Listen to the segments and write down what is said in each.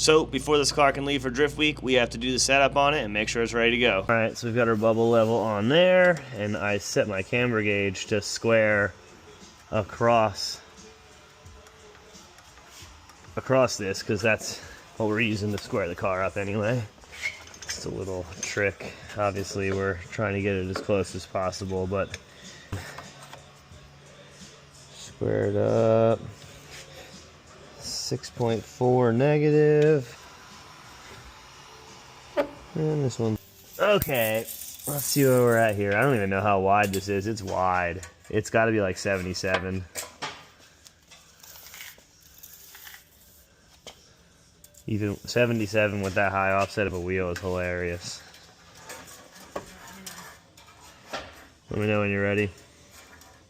So before this car can leave for drift week, we have to do the setup on it and make sure it's ready to go. All right, so we've got our bubble level on there, and I set my camber gauge to square across this, because that's what we're using to square the car up anyway. Just a little trick. Obviously, we're trying to get it as close as possible, but squared up. 6.4 negative. And this one. Okay, let's see where we're at here. I don't even know how wide this is. It's wide. It's got to be like 77. Even 77 with that high offset of a wheel is hilarious. Let me know when you're ready.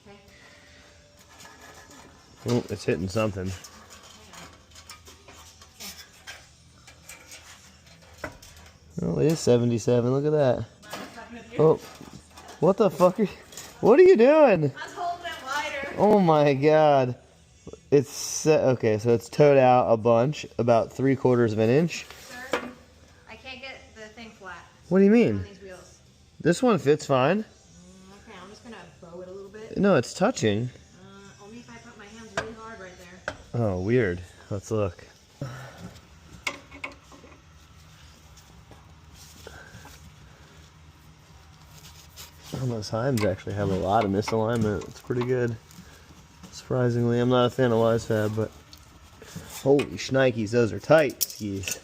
Okay. Oh, it's hitting something. Oh, it is 77. Look at that. Oh, what the fuck what are you doing? I was holding it wider. Oh my god. It's okay, so it's towed out a bunch, about 3/4 of an inch. Sir, I can't get the thing flat. What do you mean? On these wheels. This one fits fine. Okay, I'm just gonna bow it a little bit. No, it's touching. Only if I put my hands really hard right there. Oh, weird. Let's look. Oh, those Heims actually have a lot of misalignment. It's pretty good. Surprisingly, I'm not a fan of Wisefab, but holy shnikes, those are tight skis.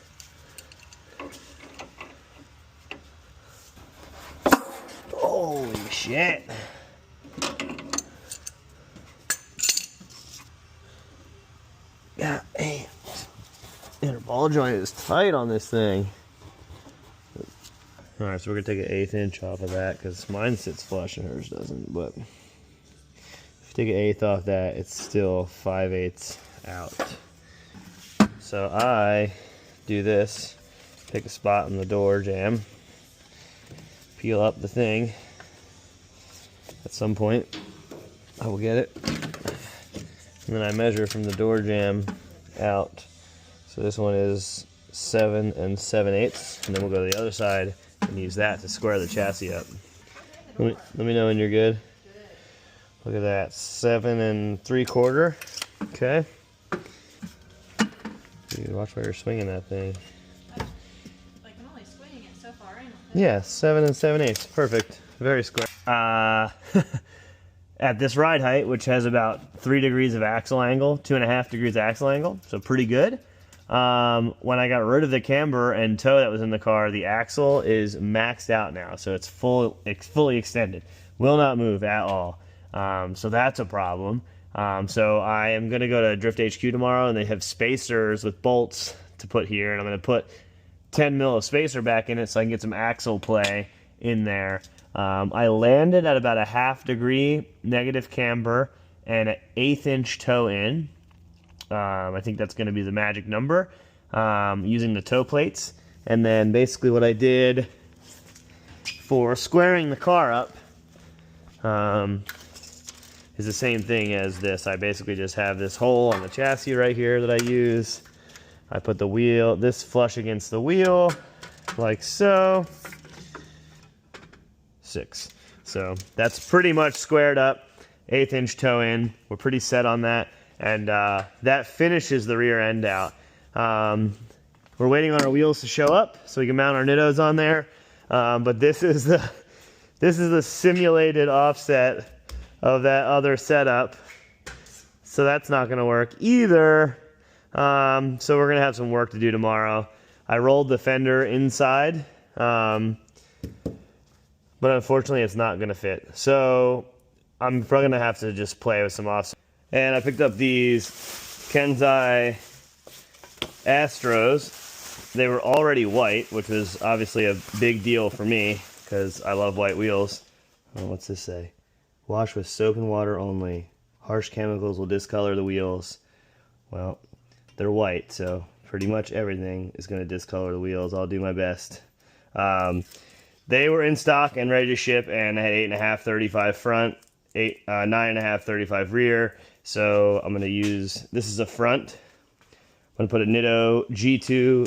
Holy shit. Yeah, hey. Inner ball joint is tight on this thing. Alright, so we're going to take an 1/8 inch off of that, because mine sits flush and hers doesn't, but if you take an 1/8 off that, it's still 5/8 out. So I do this, pick a spot in the door jamb, peel up the thing. At some point, I will get it. And then I measure from the door jamb out. So this one is 7 7/8, and then we'll go to the other side and use that to square the chassis up. Let me know when you're good. Look at that, 7 3/4. Okay. Dude, watch where you're swinging that thing. Like I'm only swinging it so far in. Yeah, 7 7/8. Perfect. Very square. At this ride height, which has about 3 degrees of axle angle, 2.5 degrees axle angle, so pretty good. When I got rid of the camber and toe that was in the car, the axle is maxed out now, so it's fully extended. Will not move at all. So that's a problem. So I am going to go to Drift HQ tomorrow, and they have spacers with bolts to put here, and I'm going to put 10 mil of spacer back in it so I can get some axle play in there. I landed at about a 1/2 degree negative camber and an 1/8 inch toe in. I think that's going to be the magic number, using the toe plates. And then basically what I did for squaring the car up is the same thing as this. I basically just have this hole on the chassis right here that I use. I put the wheel, this flush against the wheel, like so. 6. So that's pretty much squared up. 1/8 inch toe in. We're pretty set on that. And that finishes the rear end out. We're waiting on our wheels to show up so we can mount our nittos on there. But this is the simulated offset of that other setup. So that's not going to work either. So we're going to have some work to do tomorrow. I rolled the fender inside, but unfortunately it's not going to fit. So I'm probably going to have to just play with some offset. And I picked up these Kenzai Astros. They were already white, which was obviously a big deal for me because I love white wheels. Oh, what's this say? Wash with soap and water only. Harsh chemicals will discolor the wheels. Well, they're white, so pretty much everything is going to discolor the wheels. I'll do my best. They were in stock and ready to ship, and I had 8.5 35 front, 9.5 35 rear. So I'm going to use, this is a front I'm going to put a Nitto G2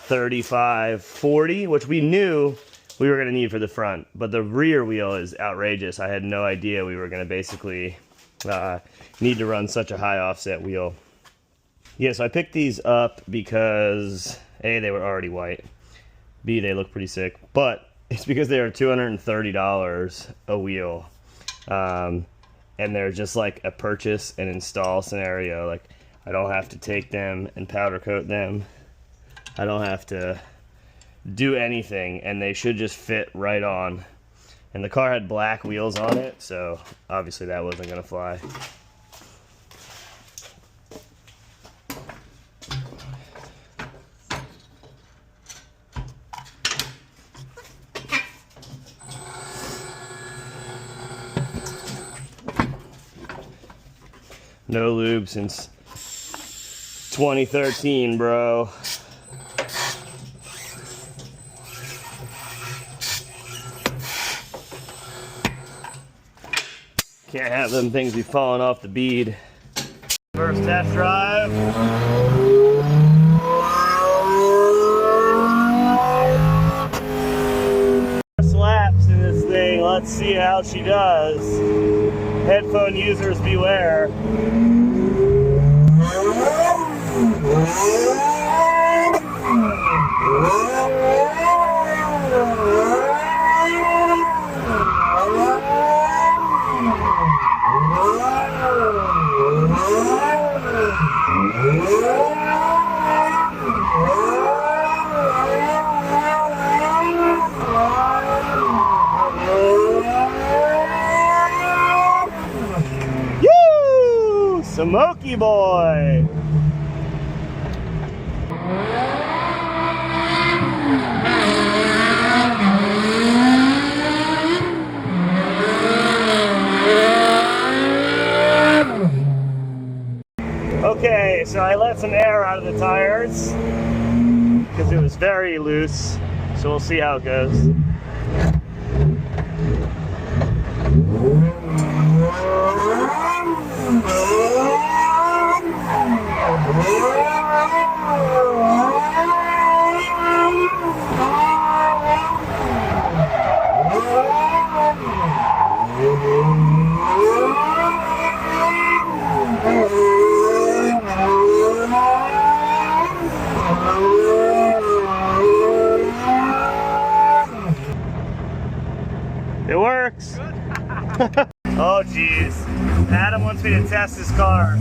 235/40, which we knew we were going to need for the front, but the rear wheel is outrageous. I had no idea we were going to basically need to run such a high offset wheel. Yeah, so I picked these up because A, they were already white, B, they look pretty sick, but it's because they are $230 a wheel, and they're just like a purchase and install scenario. Like, I don't have to take them and powder coat them. I don't have to do anything, and they should just fit right on. And the car had black wheels on it, so obviously that wasn't gonna fly. No lube since 2013, bro. Can't have them things be falling off the bead. First test drive. First laps in this thing. Let's see how she does. Headphone users beware. Woo! Smoky boy! Okay, so I let some air out of the tires because it was very loose, so we'll see how it goes. It works. Oh geez, Adam wants me to test his car.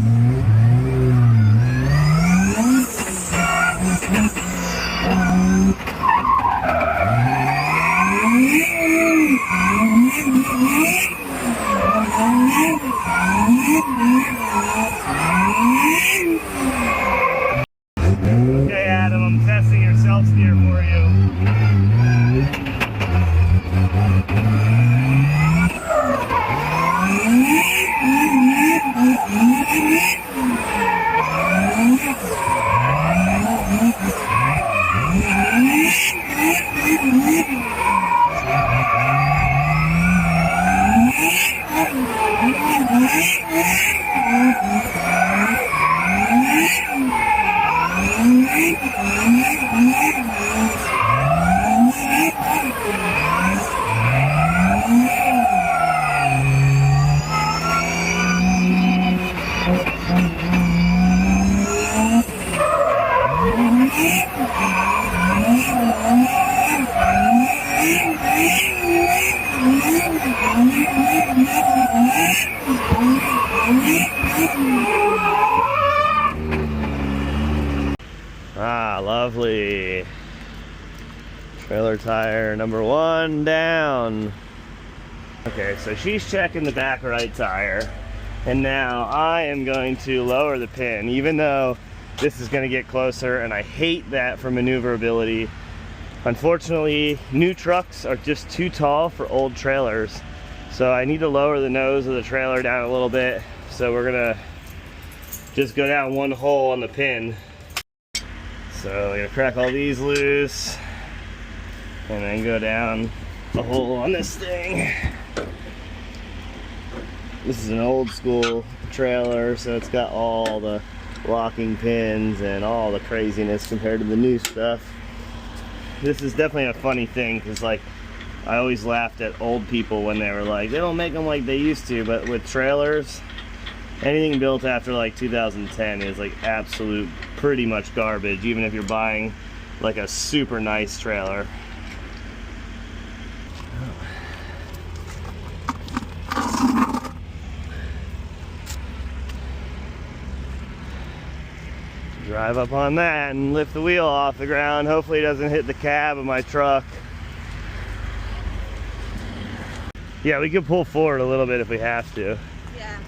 Okay, Adam, I'm testing your self-steer for you. Ah, lovely. Trailer tire number 1 down. Okay, so she's checking the back right tire. And now I am going to lower the pin, even though this is going to get closer, and I hate that for maneuverability. Unfortunately, new trucks are just too tall for old trailers. So I need to lower the nose of the trailer down a little bit. So we're gonna just go down one hole on the pin. So I'm gonna crack all these loose and then go down a hole on this thing. This is an old school trailer, so it's got all the locking pins and all the craziness compared to the new stuff. This is definitely a funny thing, because like I always laughed at old people when they were like, they don't make them like they used to, but with trailers, anything built after like 2010 is like absolute pretty much garbage, even if you're buying like a super nice trailer. Drive up on that and lift the wheel off the ground. Hopefully it doesn't hit the cab of my truck. Yeah, we could pull forward a little bit if we have to. Yeah.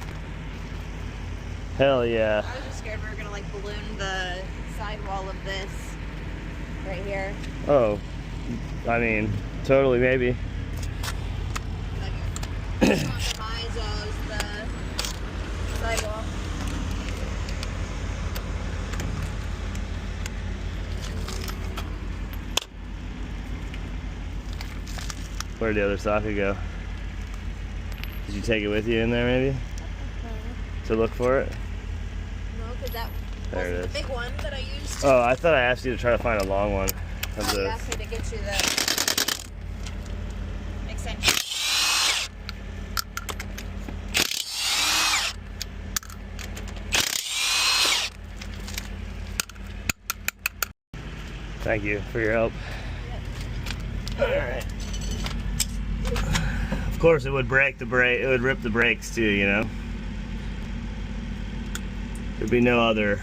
Hell yeah. I was just scared we were gonna like balloon the sidewall of this right here. Oh, I mean, totally, maybe. Like, Isos, the sidewall. Where'd the other socket go? Did you take it with you in there, maybe? To look for it? No, because that There it wasn't the is. big one that I used. Oh, I thought I asked you to try to find a long one. Of You this. asked me to get you the extension. Thank you for your help. Alright. Of course it would break the brake, it would rip the brakes too, you know? There'd be no other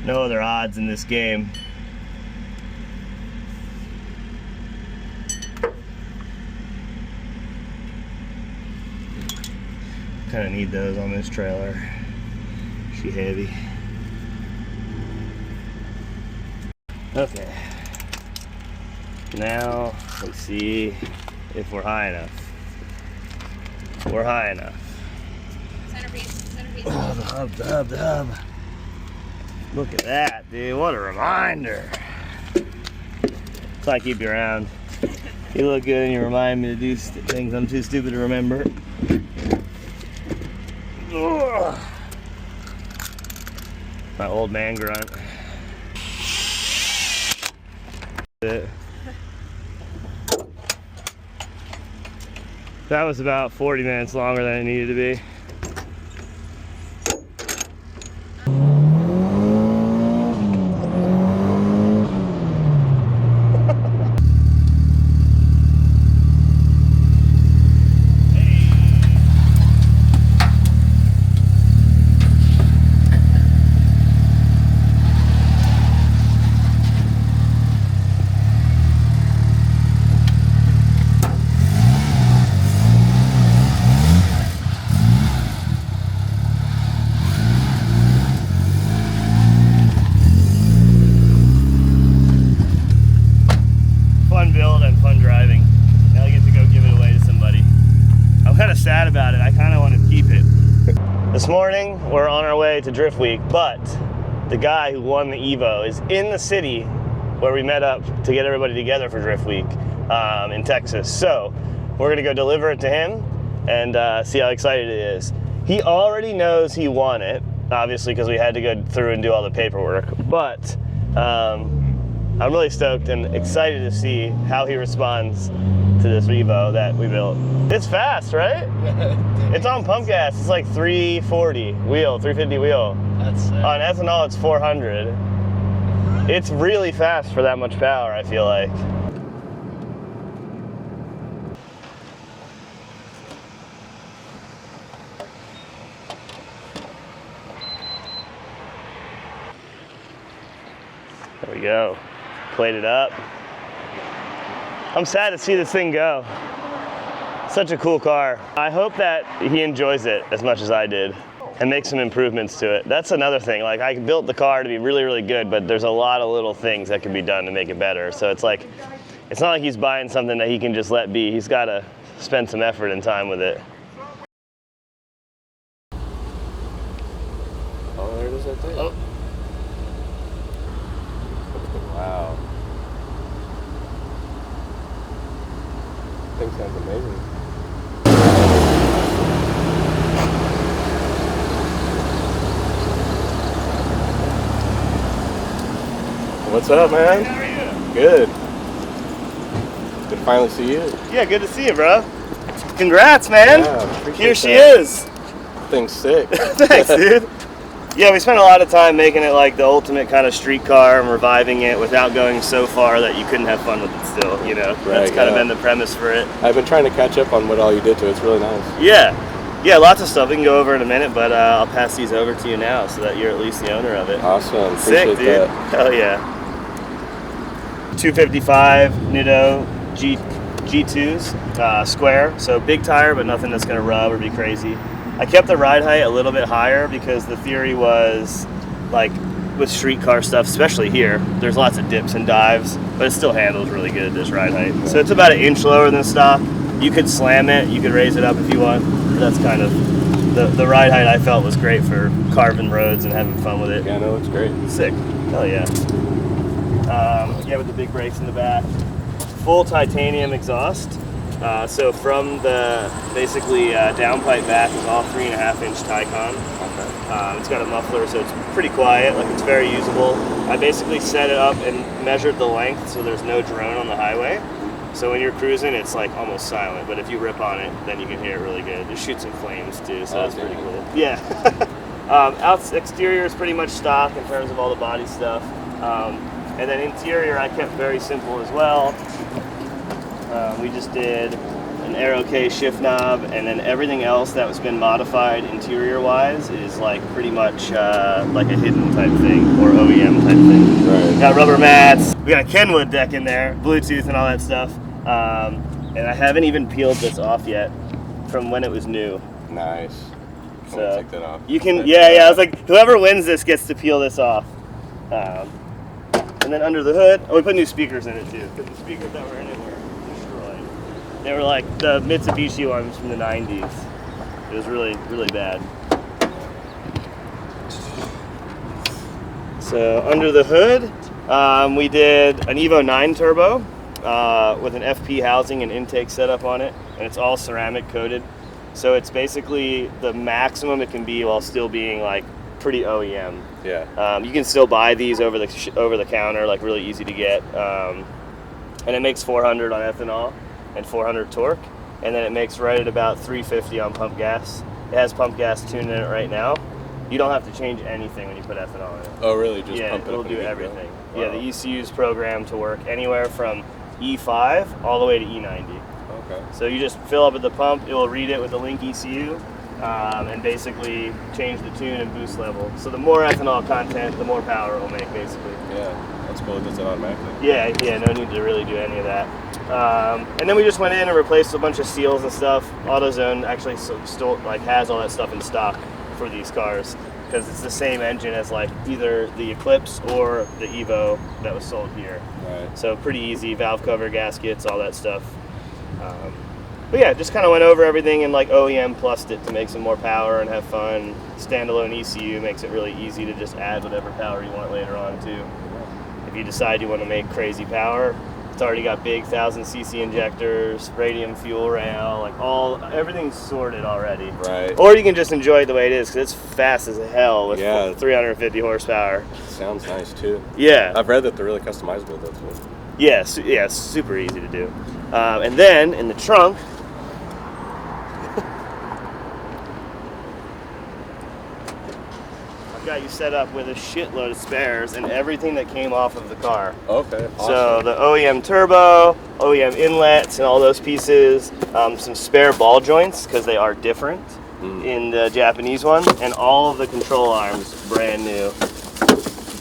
odds in this game. Kinda need those on this trailer. She heavy. Okay. Now, let's see if we're high enough. We're high enough. Centerpiece, centerpiece. Oh, the hub, the hub, the hub. Look at that, dude. What a reminder. So I keep you around. You look good and you remind me to do things I'm too stupid to remember. Ugh. My old man grunt. That was about 40 minutes longer than it needed to be. Fun build and fun driving. Now I get to go give it away to somebody. I'm kind of sad about it. I kind of want to keep it. This morning, we're on our way to Drift Week, but the guy who won the Evo is in the city where we met up to get everybody together for Drift Week in Texas. So we're gonna go deliver it to him and see how excited he is. He already knows he won it, obviously, because we had to go through and do all the paperwork, but I'm really stoked and excited to see how he responds to this Evo that we built. It's fast, right? It's on pump gas. It's like 340 wheel, 350 wheel. That's sick. On ethanol, it's 400. It's really fast for that much power, I feel like. There we go. Played it up. I'm sad to see this thing go. Such a cool car. I hope that he enjoys it as much as I did and makes some improvements to it. That's another thing. Like, I built the car to be really, really good, but there's a lot of little things that can be done to make it better. So it's like, it's not like he's buying something that he can just let be. He's got to spend some effort and time with it. Oh, there it is right there. Oh. Wow. Thing sounds amazing. What's up, man? How are you? Good. Good to finally see you. Yeah, good to see you, bro. Congrats, man. Yeah, appreciate Here she that. is. Thing's sick. Thanks, dude. Yeah, we spent a lot of time making it like the ultimate kind of street car and reviving it without going so far that you couldn't have fun with it still, you know? That's kind of been the premise for it. I've been trying to catch up on what all you did to it. It's really nice. Yeah, lots of stuff we can go over in a minute, but I'll pass these over to you now so that you're at least the owner of it. Awesome. Sick, Appreciate dude. that. Hell yeah. 255 Nitto G2s, square, so big tire, but nothing that's gonna rub or be crazy. I kept the ride height a little bit higher because the theory was, like, with street car stuff, especially here, there's lots of dips and dives, but it still handles really good at this ride height. So it's about an inch lower than stock. You could slam it, you could raise it up if you want. That's kind of the ride height I felt was great for carving roads and having fun with it. Yeah, no, it's great. Sick. Hell yeah. Yeah, with the big brakes in the back. Full titanium exhaust. So from the basically downpipe back is all 3.5-inch Taycan. Okay. It's got a muffler, so it's pretty quiet. Like, it's very usable. I basically set it up and measured the length so there's no drone on the highway. So when you're cruising, it's like almost silent. But if you rip on it, then you can hear it really good. It shoots some flames too, so that's pretty cool. Yeah. Exterior is pretty much stock in terms of all the body stuff. And then interior, I kept very simple as well. We just did an Aero K shift knob, and then everything else that was been modified interior-wise is like pretty much like a hidden type thing or OEM type thing. Right. Got rubber mats. We got a Kenwood deck in there, Bluetooth and all that stuff. And I haven't even peeled this off yet from when it was new. Nice. Can So we take that off? you can, yeah. I was like, whoever wins this gets to peel this off. And then under the hood, we put new speakers in it too, because the speakers that were in it were destroyed. They were like the Mitsubishi ones from the 90s. It was really, really bad. So under the hood, we did an Evo 9 turbo with an FP housing and intake setup on it, and it's all ceramic coated. So it's basically the maximum it can be while still being like pretty OEM. Yeah. You can still buy these over the counter, like really easy to get, and it makes 400 on ethanol and 400 torque, and then it makes right at about 350 on pump gas. It has pump gas tuned in it right now. You don't have to change anything when you put ethanol in it. Oh, really? Just Yeah, pump it it'll up do and everything. Wow. Yeah, the ECU is programmed to work anywhere from E5 all the way to E90. Okay. So you just fill up at the pump, it will read it with the link ECU, and basically change the tune and boost level. So the more ethanol content, the more power it will make, basically. Yeah, that's cool. It does it automatically. Yeah, no need to really do any of that. And then we just went in and replaced a bunch of seals and stuff. AutoZone actually still like has all that stuff in stock for these cars because it's the same engine as like either the Eclipse or the Evo that was sold here. Right. So pretty easy, valve cover, gaskets, all that stuff. But yeah, just kind of went over everything and like OEM plussed it to make some more power and have fun. Standalone ECU makes it really easy to just add whatever power you want later on too. If you decide you want to make crazy power, it's already got big 1000cc injectors, radium fuel rail, like everything's sorted already. Right. Or you can just enjoy it the way it is because it's fast as hell with Yeah. 350 horsepower. Sounds nice too. Yeah. I've read that they're really customizable though too. Yeah, it's super easy to do. And then in the trunk, I've got you set up with a shitload of spares and everything that came off of the car. Okay. Awesome. So the OEM turbo, OEM inlets, and all those pieces, some spare ball joints because they are different in the Japanese one, and all of the control arms brand new.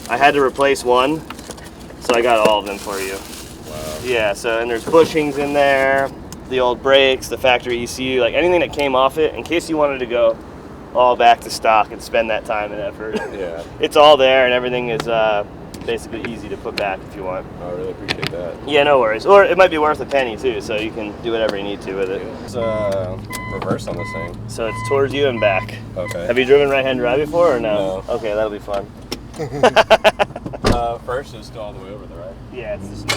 I had to replace one, so I got all of them for you. Wow. Yeah, so and there's bushings in there, the old brakes, the factory ECU, like anything that came off it in case you wanted to go all back to stock and spend that time and effort. Yeah. It's all there and everything is basically easy to put back if you want. I really appreciate that. Yeah, no worries. Or it might be worth a penny too, so you can do whatever you need to with it. It's reverse on this thing. So it's towards you and back. Okay. Have you driven right-hand drive before or no? No. Okay, that'll be fun. First is still all the way over there, right? Yeah, it's the snow.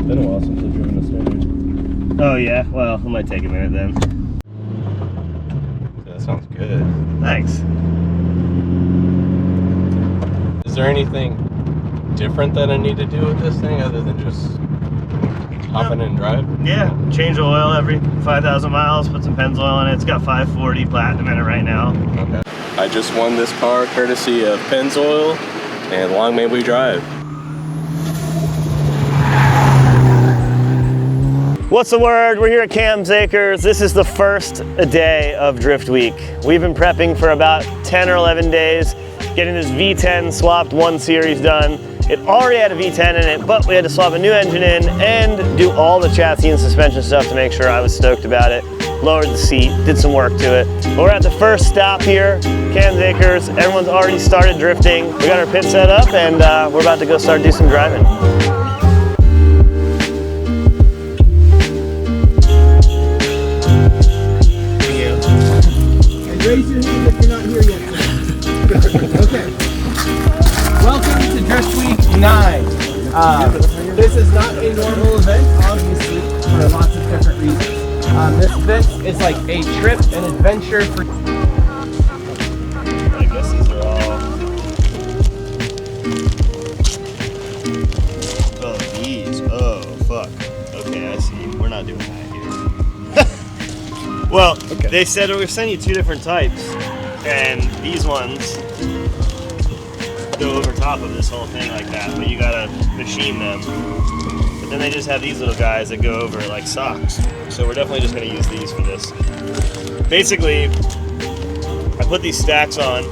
Been a while since I've driven a Standard. Oh yeah? Well, it might take a minute then. That sounds good. Thanks. Is there anything different that I need to do with this thing other than just hop in and drive? Yeah, change the oil every 5,000 miles, put some Pennzoil in it. It's got 540 platinum in it right now. Okay. I just won this car courtesy of Pennzoil, and long may we drive. What's the word? We're here at Cam's Acres. This is the first day of Drift Week. We've been prepping for about 10 or 11 days, getting this V10 swapped 1 series done. It already had a V10 in it, but we had to swap a new engine in and do all the chassis and suspension stuff to make sure I was stoked about it. Lowered the seat, did some work to it. But we're at the first stop here, Cam's Acres. Everyone's already started drifting. We got our pit set up and we're about to go start do some driving. Raise your hand if you're not here yet. Okay. Welcome to Drift Week 9. This is not a normal event, obviously, for lots of different reasons. This event is like a trip, an adventure for... I guess these are all... Oh, these. Oh, fuck. Okay, I see. We're not doing that here. Well, okay. They said we're sending you 2 different types, and these ones go over top of this whole thing like that, but you gotta machine them. But then they just have these little guys that go over like socks. So we're definitely just gonna use these for this. Basically, I put these stacks on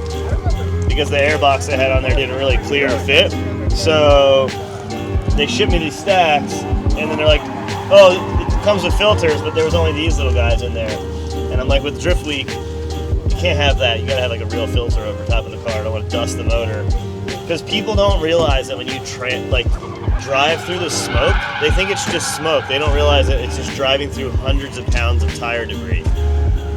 because the airbox they had on there didn't really clear or fit. So they shipped me these stacks, and then they're like, oh, it comes with filters, but there was only these little guys in there. And I'm like, with Drift Week, you can't have that. You gotta have like a real filter over top of the car. I don't want to dust the motor. Because people don't realize that when you drive through the smoke, they think it's just smoke. They don't realize that it's just driving through hundreds of pounds of tire debris.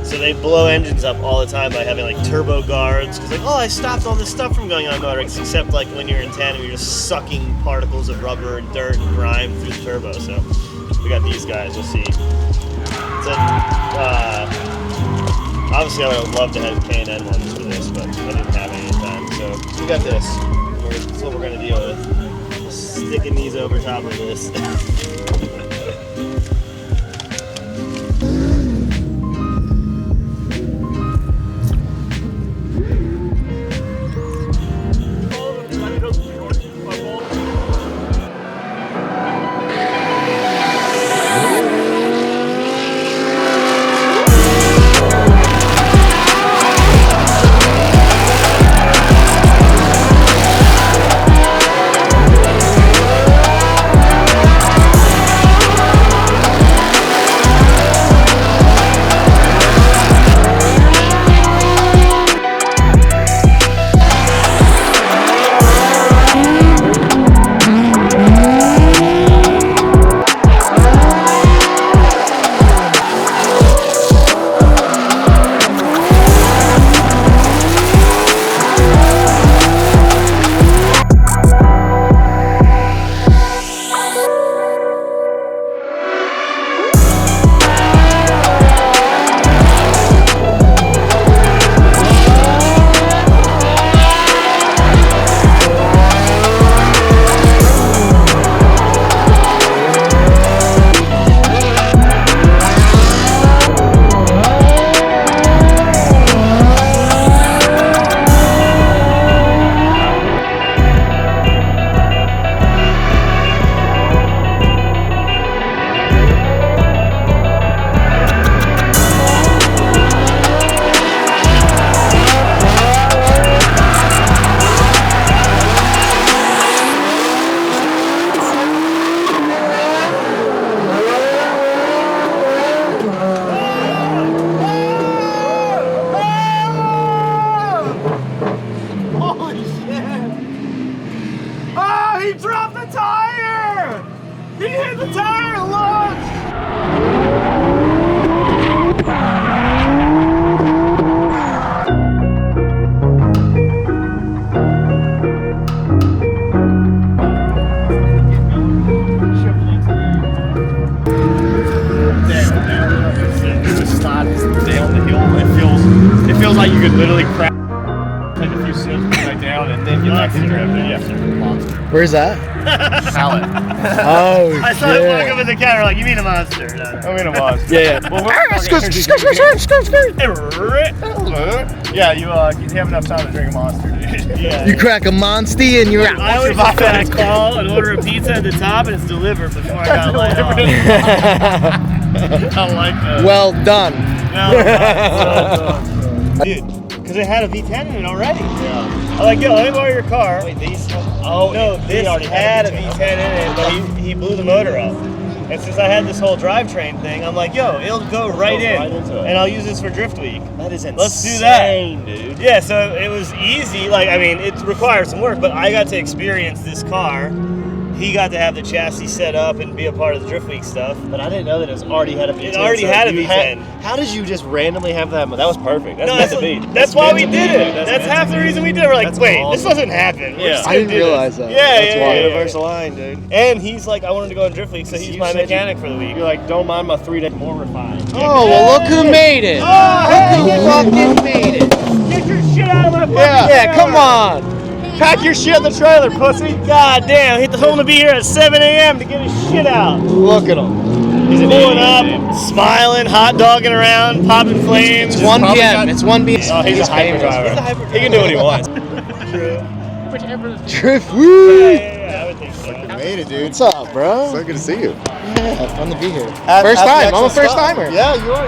So they blow engines up all the time by having like turbo guards. Because like, oh, I stopped all this stuff from going on motorics, except like when you're in tandem, you're just sucking particles of rubber and dirt and grime through the turbo. So we got these guys, you'll see. It's obviously I would love to have K&N ones for this, but I didn't have any at the time. So we got this. That's what we're going to deal with. Sticking these over top of this. It feels like you could literally crash, take a few steps back down, and then get back Yes, sir. Where's that? Salad. Oh, I saw it walk up in the counter like, you mean a monster? No, no. I mean, it was. Yeah. Yeah, you have enough time to drink a monster, dude. Yeah. You crack a Monsty and you're out. I always just gotta call and order a pizza at the top and it's delivered before I got let off. I like that. Well done. Dude, because it had a V10 in it already. Yeah. I'm like, yo, let me borrow your car. Wait, these? Oh, No, this already had a V10 in it, but he blew the motor up. And since I had this whole drivetrain thing, I'm like, yo, it'll go right in. right into it. And I'll use this for Drift Week. That is insane. Let's do that. Dude. Yeah, so it was easy. Like, I mean, it requires some work, but I got to experience this car. He got to have the chassis set up and be a part of the Drift Week stuff. But I didn't know that it already had a V10. It already had a V10. How did you just randomly have that? That was perfect. That's No, meant to be. that's why we meant to did be, it. dude. That's meant half to the be. reason we did it. We're like, That's wait, awesome. this doesn't happen. We're Yeah. just I gonna didn't do this. realize that. Yeah, That's why. yeah. Universal line, dude. And he's like, I wanted to go on Drift Week, so he's You my said mechanic for the week. You're like, don't mind my 3-day more refined. Oh, well, look who made it. Oh, hey, Look who fucking made it. get your shit out of my fucking Yeah, car. come on. Pack your shit in the trailer, pussy. God damn, he told him to be here at 7 a.m. to get his shit out. Look at him. He's pulling up, smiling, hot dogging around, popping flames. It's 1 probably p.m. got- It's 1 p.m. Oh, he's a hyper driver. He can do what he wants. Drift Yeah, woo. yeah, I would think so. Made it, dude. What's up, bro? So good to see you. Yeah, fun to be here. At First the time. actual I'm a first spot. timer. Yeah, you are.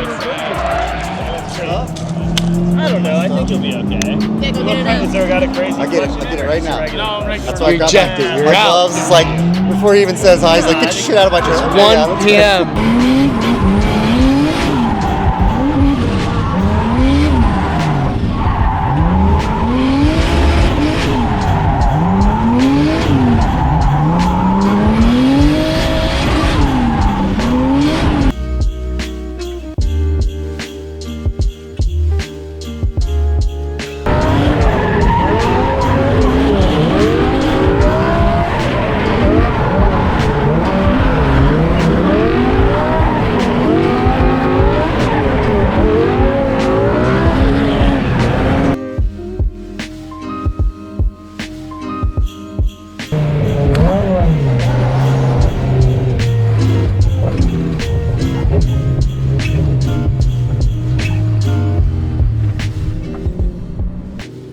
I don't know, I think you'll be okay. Yeah, go get it Is out. there got a crazy I get it. I get it right now. No, That's why I got Reject it. my, You're my out. gloves. It's like before he even says hi, he's like, get your shit out of my trailer. It's Okay, yeah, 1 let's go. p.m.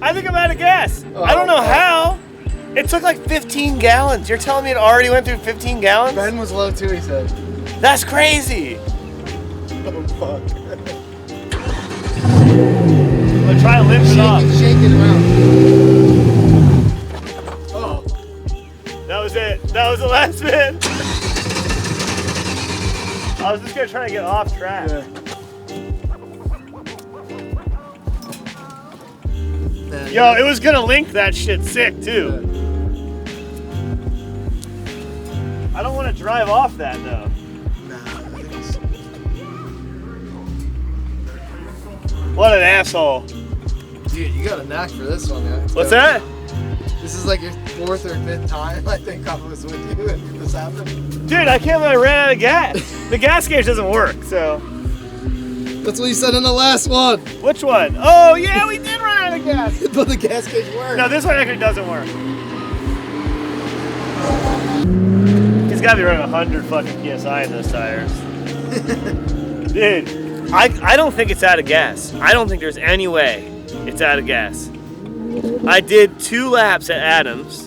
I think I'm out of gas. I don't know how. It took like 15 gallons. You're telling me it already went through 15 gallons? Ben was low too, he said. That's crazy. Oh, fuck. Let's try to lift it off. Shake it around. Oh. That was it. That was the last spin. I was just gonna try to get off track. Yo, it was gonna link that shit sick too. I don't want to drive off that though. What an asshole. Dude, you got a knack for this one, yeah. What's that? This is like your 4th or 5th time, I think, I was with you and this happened. Dude, I can't believe I ran out of gas. The gas gauge doesn't work, so. That's what you said in the last one. Which one? Oh, yeah, we did run out of gas. But the gas gauge worked. No, this one actually doesn't work. He's gotta be running 100 fucking PSI in those tires. Dude, I don't think it's out of gas. I don't think there's any way it's out of gas. I did 2 laps at Adams,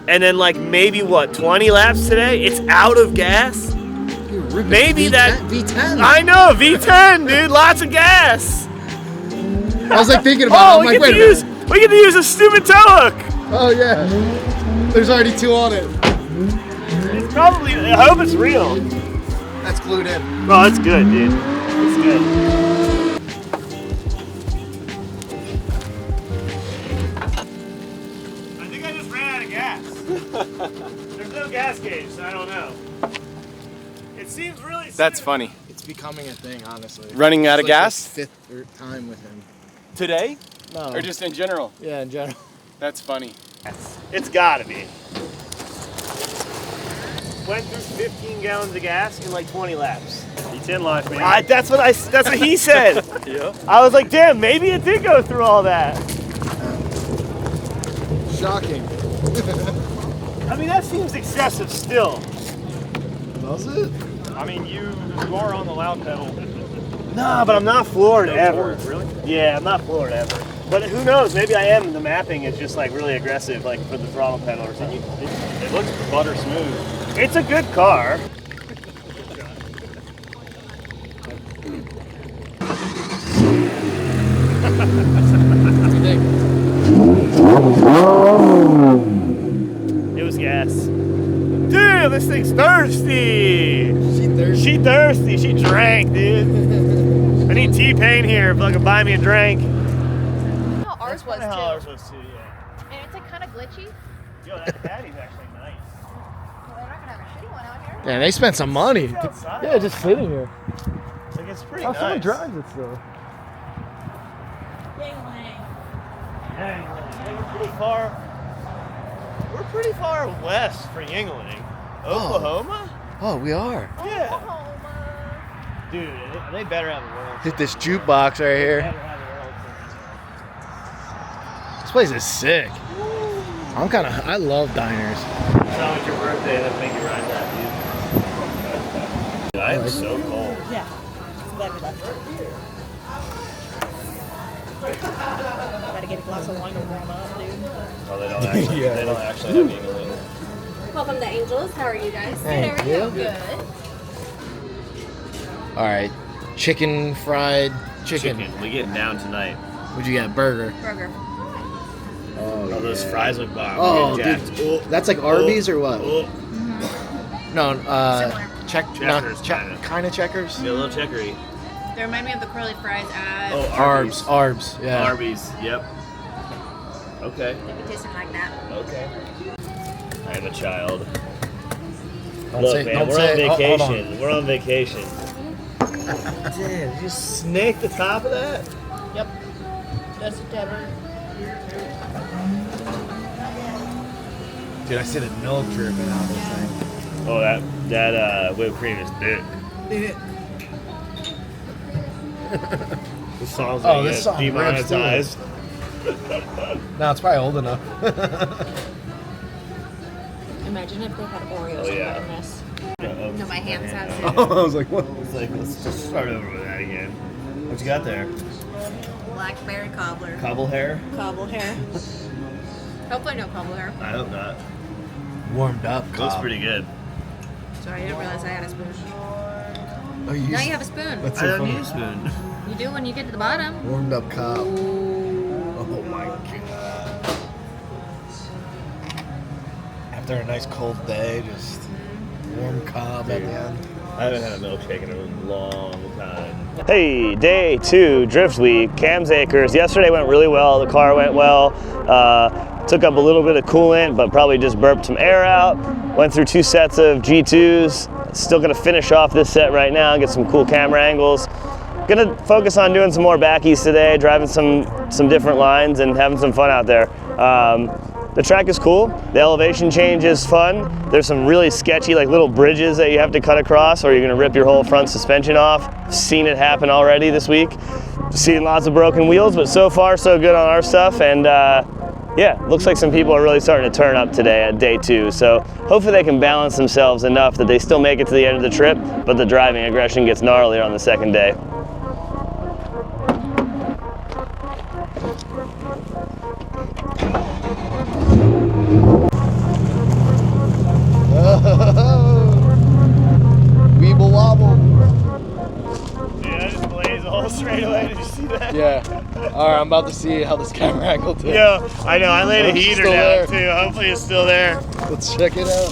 and then like maybe what, 20 laps today? It's out of gas? Maybe that V10. I know, V10, dude, lots of gas. I was like thinking about it. I'm like, wait a minute. We get to use a stupid tow hook. Oh yeah. There's already 2 on it. It's probably, I hope it's real. That's glued in. Oh, that's good, dude. That's good. I think I just ran out of gas. There's no gas gauge, so I don't know. It seems really That's stupid. funny. It's becoming a thing, honestly. Running out of It's like gas? the 5th time with him. Today? No. Or just in general? Yeah, in general. That's funny. It's gotta be. Went through 15 gallons of gas in like 20 laps. V10 life, man. That's what he said. Yeah. I was like, damn, maybe it did go through all that. shocking. I mean, that seems excessive still. Does it? I mean, you are on the loud pedal. Nah, but I'm not floored ever. Really? Yeah, I'm not floored ever. But who knows? Maybe I am. The mapping is just like really aggressive, like for the throttle pedal or something. It looks butter smooth. It's a good car. It was gas. Dude, this thing's thirsty. She thirsty. She drank, dude. I need T-Pain here if I can buy me a drink. How ours was How too. ours was too, yeah. And it's like kind of glitchy. Yo, that caddy's actually nice. Well, they're not gonna have a shitty one out here. Yeah, they spent some money. It's outside. Yeah, just sitting here. Like, it's pretty How nice. someone drives it still. Dang, we're pretty far west for Yingling. Oklahoma? Oh, we are. Yeah. Oklahoma. Dude, they better have a world. Hit this jukebox right here. Better have a world. This place is sick. I love diners. How was your birthday? Let's make you ride that, dude. Dude, I am so cold. Yeah. I'm glad we left. Gotta get a glass of wine to warm up, dude. Oh, they don't actually, Yeah. they don't actually have Yingling. Welcome to Angels. How are you guys? Thank you. Good. All right, fried chicken. We getting down tonight. What'd you get? Burger. Burger. Oh, those fries look bomb. Oh, We're dude, getting jacked. that's like Arby's or what? Oh, No, Similar. Checkers, kind of checkers. yeah, a little checkery. They remind me of the curly fries at Oh, Arby's. Arbs, yeah. Arby's, yep. Okay. They be tasting like that. Okay. I am a child. Don't Look, say- man, don't we're say- on oh, hold vacation. We're on vacation. Damn, you just snake the top of that? Yep. Just a dabber. Dude, I see the milk dripping out of this thing. Oh, that whipped cream is thick. This song's Oh, gonna this get song rips, demonetized. No, it's probably old enough. Imagine if they had Oreos Oh, yeah. in this. No, my hands have it. I was like, what? It's like, let's just start over with that again. What you got there? Blackberry cobbler. Cobble hair? Cobble hair. Hopefully no cobble hair. I hope not. Warmed up. Looks Cobb. pretty good. Sorry, I didn't realize I had a spoon. Oh, you Now you have a spoon. That's I so don't funny. need a spoon. You do when you get to the bottom. Warmed up Cobb. Oh my god. After a nice cold day, just warm Cobb at the end. I haven't had a milkshake in a long time. Hey, day 2, Drift Week, Cam's Acres. Yesterday went really well. The car went well. Took up a little bit of coolant, but probably just burped some air out. Went through 2 sets of G2s. Still gonna finish off this set right now and get some cool camera angles. Gonna focus on doing some more backies today, driving some different lines and having some fun out there. The track is cool. The elevation change is fun. There's some really sketchy like little bridges that you have to cut across or you're gonna rip your whole front suspension off. Seen it happen already this week. Seen lots of broken wheels, but so far so good on our stuff. And yeah, looks like some people are really starting to turn up today at day 2. So hopefully they can balance themselves enough that they still make it to the end of the trip, but the driving aggression gets gnarlier on the second day. Weeble wobble. Yeah, I just blazed the whole straight away. Did you see that? Yeah. All right, I'm about to see how this camera angle takes. Yeah, I know. I laid a It's heater still down there. too. Hopefully it's still there. Let's check it out.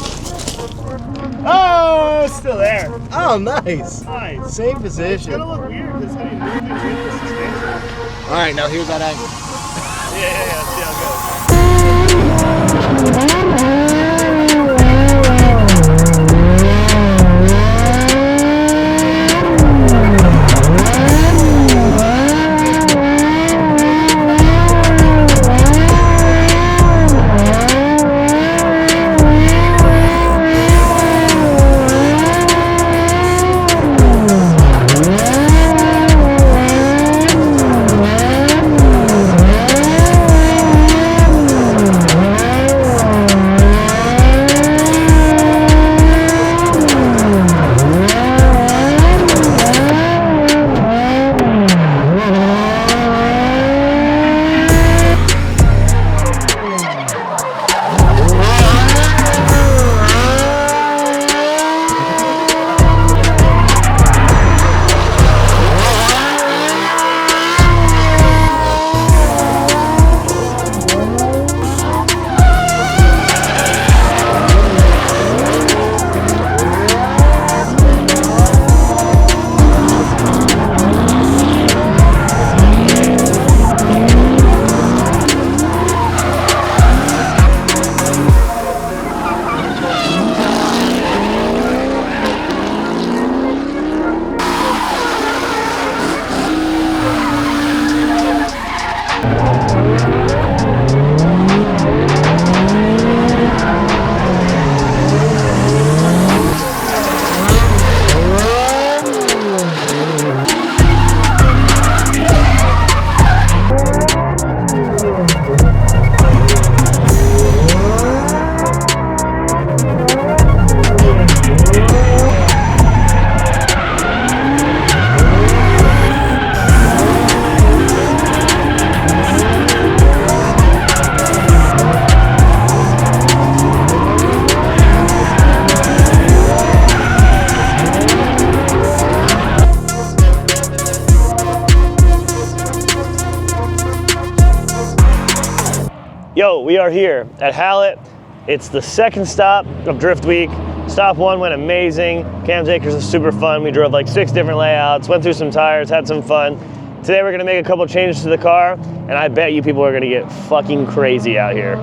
Oh, it's still there. Oh, nice. Nice. Same It's position. gonna look weird because how do you move it with the suspension? All right, now here's that angle. Yeah. See how it goes. we are here at Hallett. It's the second stop of Drift Week. Stop 1 went amazing. Cam's Acres was super fun. We drove like 6 different layouts, went through some tires, had some fun. Today we're gonna make a couple changes to the car, and I bet you people are gonna get fucking crazy out here.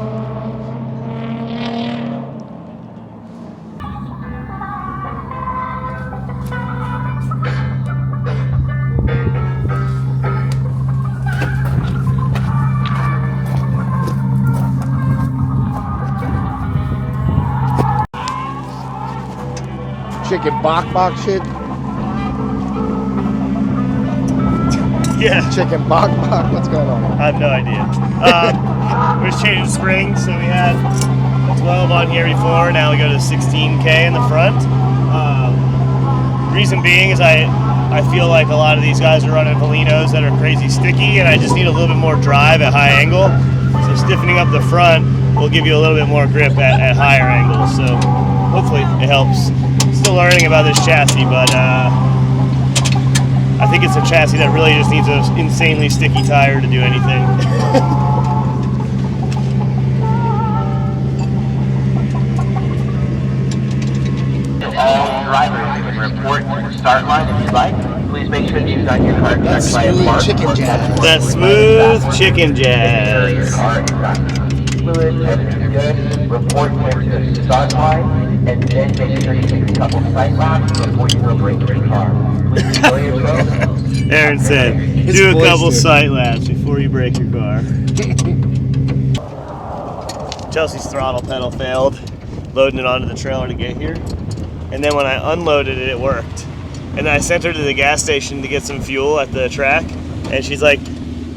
Chicken bok shit. Yeah. Chicken bok. What's going on? I have no idea. We're just changing springs, so we had a 12 on here before. Now we go to 16K in the front. Reason being is I feel like a lot of these guys are running Polinos that are crazy sticky, and I just need a little bit more drive at high angle. So stiffening up the front will give you a little bit more grip at higher angles. So hopefully it helps. Still learning about this chassis, but I think it's a chassis that really just needs an insanely sticky tire to do anything. All drivers can report to the start line if you'd like. Please make sure to use on your car. That's smooth chicken jazz. That smooth chicken jazz. Fluid, everything's good. Report to the start line, and then make sure you take a couple sight laps before you will break your car. Please enjoy yourself. Aaron said, do a couple sight laps before you break your car. Chelsea's throttle pedal failed, loading it onto the trailer to get here. And then when I unloaded it, it worked. And then I sent her to the gas station to get some fuel at the track, and she's like,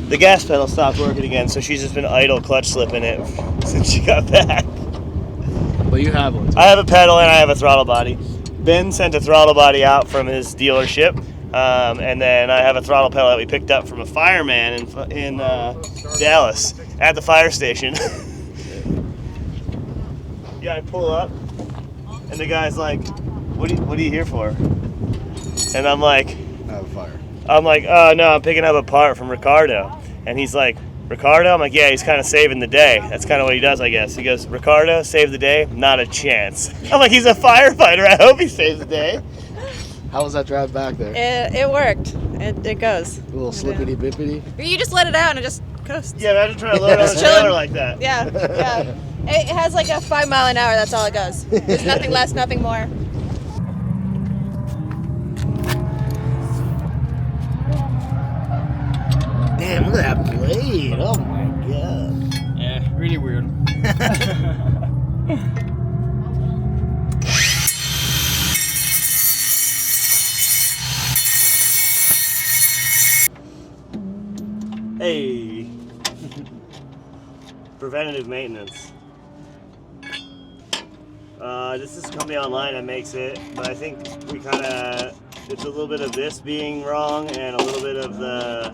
the gas pedal stopped working again, so she's just been idle clutch slipping it since she got back. But you have one. I have a pedal and I have a throttle body. Ben sent a throttle body out from his dealership, and then I have a throttle pedal that we picked up from a fireman in Dallas at the fire station. Yeah, I pull up, and the guy's like, "What are you here for?" And I'm like, I have a fire. "Oh no, I'm picking up a part from Ricardo." And he's like, "Ricardo?" I'm like, "Yeah, he's kind of saving the day. That's kind of what he does, I guess." He goes, "Ricardo, save the day? Not a chance." I'm like, "He's a firefighter. I hope he saves the day." How was that drive back there? It worked. It goes. A little slippity bippity. You just let it out and it just coasts. Yeah, imagine trying to load on a trailer like that. Yeah, yeah. It has like a 5 mile an hour. That's all it goes. There's nothing less, nothing more. Damn, look at that blade. Oh my god. Yeah, really weird. Hey. Preventative maintenance. This is a company online that makes it, but I think we it's a little bit of this being wrong and a little bit of the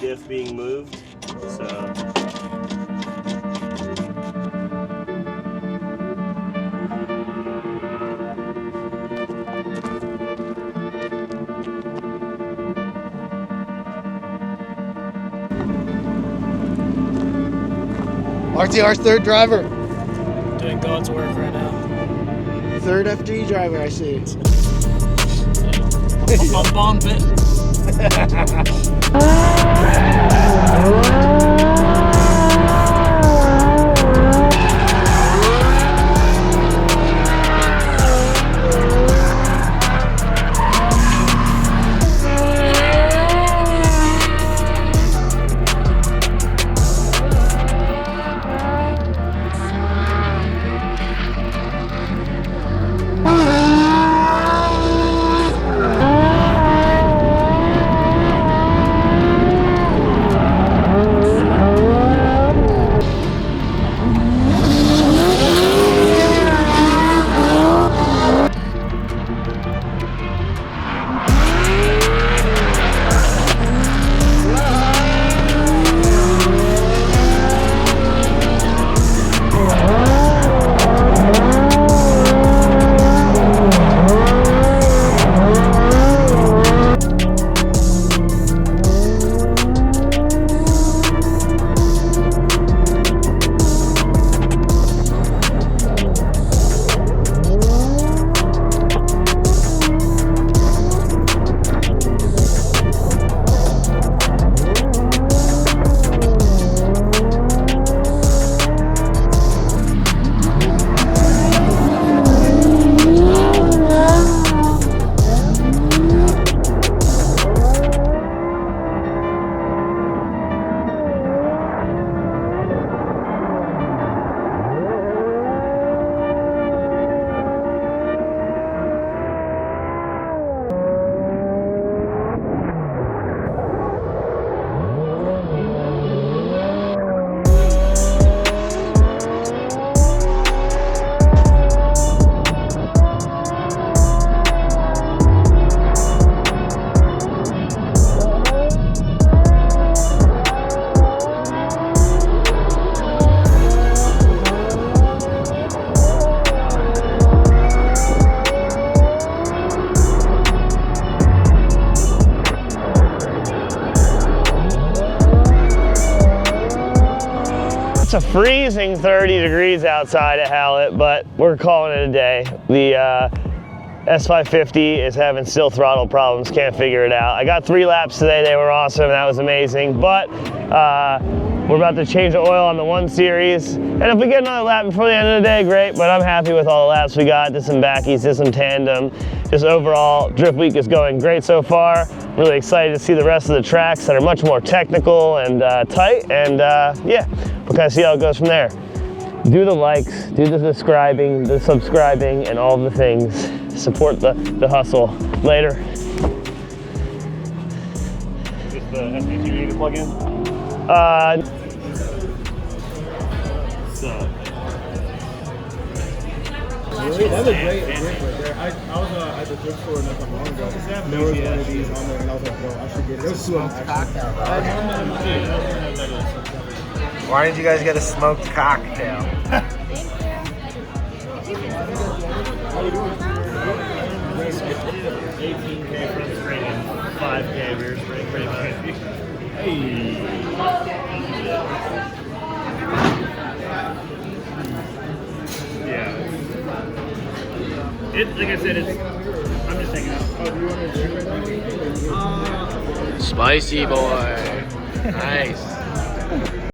diff being moved, so. RTR's third driver. Doing God's work right now. Third FG driver, I see. I'm Bond bit. a freezing 30 degrees outside at Hallett, but we're calling it a day. The S550 is having still throttle problems, can't figure it out. I got 3 laps today, they were awesome, that was amazing, but we're about to change the oil on the 1 Series, and if we get another lap before the end of the day, great, but I'm happy with all the laps we got. Did some backies, did some tandem. Just overall, Drift Week is going great so far. Really excited to see the rest of the tracks that are much more technical and tight, and yeah, we'll kind of see how it goes from there. Do the likes, do the subscribing, and all the things. Support the hustle. Later. Is this the SPT you need to plug in? Really? That was a great drink right there. I was at the thrift store not that long ago. There was one of these on there, and I was like, bro, I should get it. It was smoked cocktail, Why did you guys get a smoked cocktail? How you doing? 18K front straight and 5K rear straight, pretty much. Hey. Yeah. Like I said, I'm just taking it out. Oh, do you want to drink right now? Spicy boy. Nice.